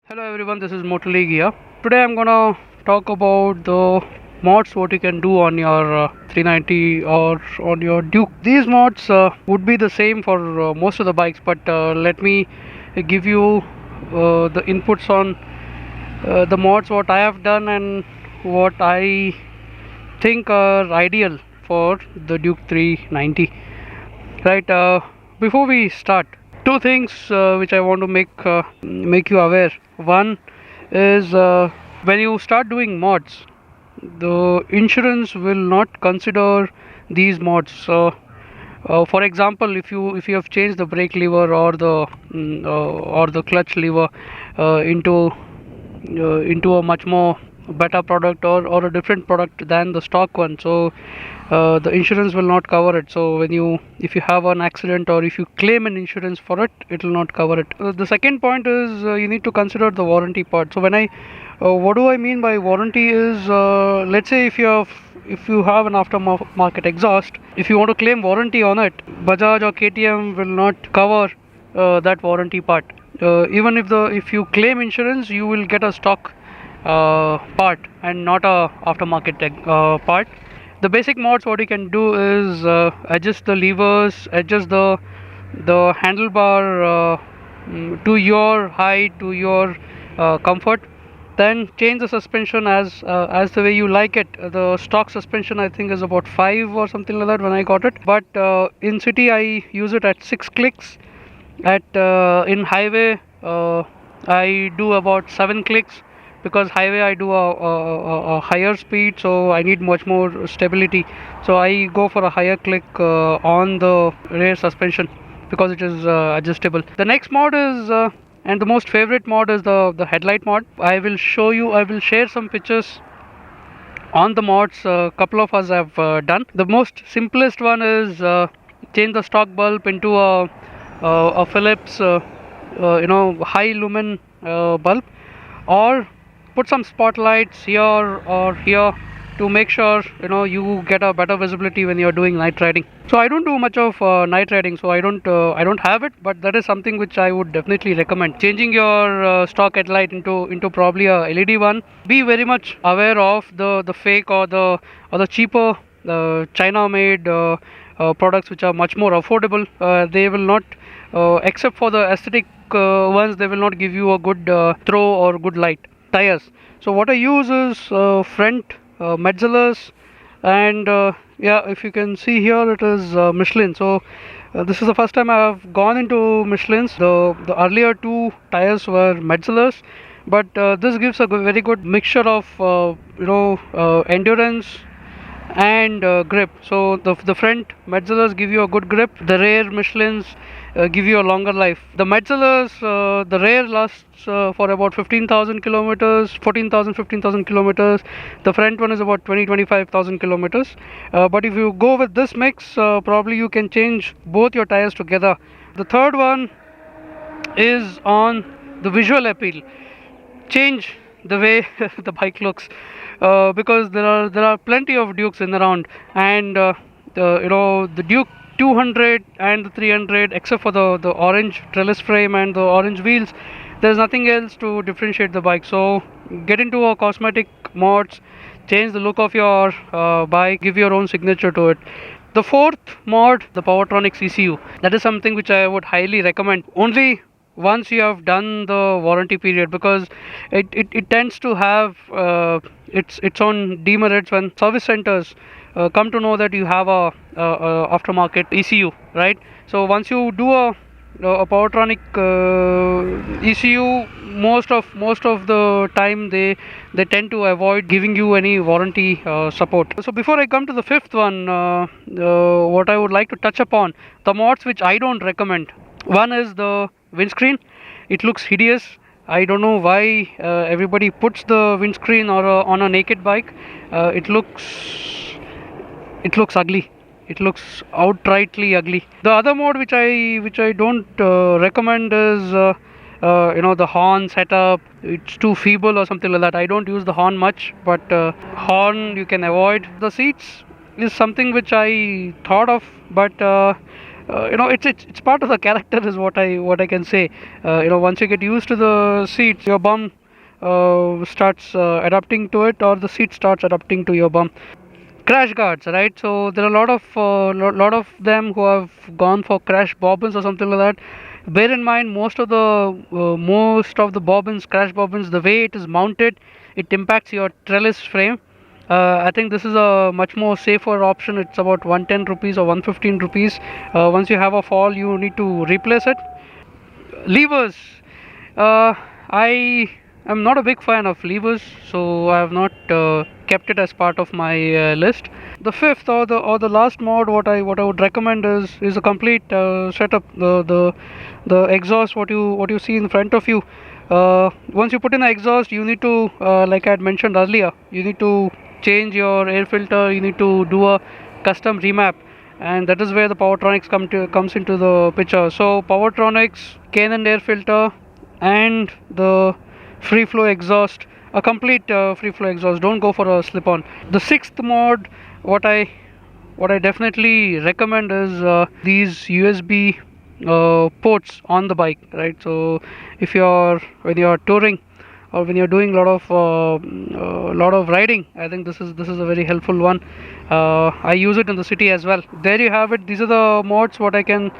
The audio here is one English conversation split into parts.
Hello everyone, this is Motuli here. Today I'm gonna talk about the mods what you can do on your 390 or on your Duke. These mods would be the same for most of the bikes, but let me give you the inputs on the mods what I have done and what I think are ideal for the Duke 390. Right. Before we start, two things which I want to make you aware. One is when you start doing mods, the insurance will not consider these mods. So, for example, if you have changed the brake lever or the clutch lever into a much more better product or a different product than the stock one, so the insurance will not cover it. So when you if you have an accident or if you claim an insurance for it, it will not cover it. The second point is you need to consider the warranty part. So when I what do I mean by warranty is, let's say if you have an aftermarket exhaust, if you want to claim warranty on it, Bajaj or KTM will not cover that warranty part. Even if you claim insurance, you will get a stock part and not a aftermarket part. The basic mods what you can do is adjust the levers, adjust the handlebar to your height, to your comfort. Then change the suspension as the way you like it. The stock suspension I think is about 5 or something like that when I got it, but in city I use it at 6 clicks. At in highway I do about 7 clicks, because highway I do a higher speed, so I need much more stability. So I go for a higher click on the rear suspension because it is adjustable. The next mod is and the most favorite mod is the headlight mod. I will share some pictures on the mods. A couple of us have done. The most simplest one is change the stock bulb into a Philips high lumen bulb, or put some spotlights here or here to make sure you get a better visibility when you're doing night riding. So I don't do much of night riding, so I don't have it, but that is something which I would definitely recommend. Changing your stock headlight into probably a LED one. Be very much aware of the fake or the cheaper China made products which are much more affordable. They will not, except for the aesthetic ones, they will not give you a good throw or good light. Tires. So what I use is front Metzeler's, and yeah, if you can see here, it is Michelin. So this is the first time I have gone into Michelin's. The earlier two tires were Metzeler's, but this gives a very good mixture of endurance and grip. So the front Metzlers give you a good grip. The rear Michelin's give you a longer life. The Metzlers, the rear lasts for about 15,000 kilometers, 14,000, 15,000 kilometers. The front one is about 20-25,000 kilometers. But if you go with this mix, probably you can change both your tires together. The third one is on the visual appeal. Change the way the bike looks, because there are plenty of Dukes in around, and the Duke 200 and the 300, except for the orange trellis frame and the orange wheels, there's nothing else to differentiate the bike. So get into a cosmetic mods, change the look of your bike, give your own signature to it. The fourth mod, the Powertronics ECU, that is something which I would highly recommend only once you have done the warranty period, because it tends to have its own demerits when service centers come to know that you have a aftermarket ECU, right? So once you do a Powertronic ECU, most of the time they tend to avoid giving you any warranty support. So before I come to the fifth one, what I would like to touch upon, the mods which I don't recommend. One is the windscreen. It looks hideous. I don't know why everybody puts the windscreen on a naked bike. It looks ugly. It looks outrightly ugly. The other mode which I don't recommend is the horn setup. It's too feeble or something like that. I don't use the horn much, but horn you can avoid. The seats is something which I thought of, but it's part of the character is what I can say. Once you get used to the seats, your bum starts adapting to it, or the seat starts adapting to your bum. Crash guards, right? So there are a lot of them who have gone for crash bobbins or something like that. Bear in mind, most of the bobbins, crash bobbins, the way it is mounted, it impacts your trellis frame. I think this is a much more safer option. It's about 110 rupees or 115 rupees. Once you have a fall, you need to replace it. Levers. I am not a big fan of levers, so I have not kept it as part of my list. The fifth or the last mod, what I would recommend is a complete setup. The exhaust, what you see in front of you. Once you put in the exhaust, you need to, like I had mentioned earlier, you need to change your air filter. You need to do a custom remap, and that is where the Powertronics comes into the picture. So Powertronics, Canon air filter, and the free flow exhaust, a complete free flow exhaust. Don't go for a slip on. The sixth mod, what I what I definitely recommend is these USB ports on the bike, right? So if you're when you're touring or when you're doing a lot of riding, I think this is a very helpful one. I use it in the city as well. There you have it. These are the mods what I can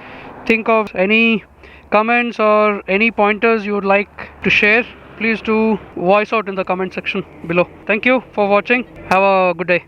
think of. Any comments or any pointers you would like to share, please do voice out in the comment section below. Thank you for watching. Have a good day.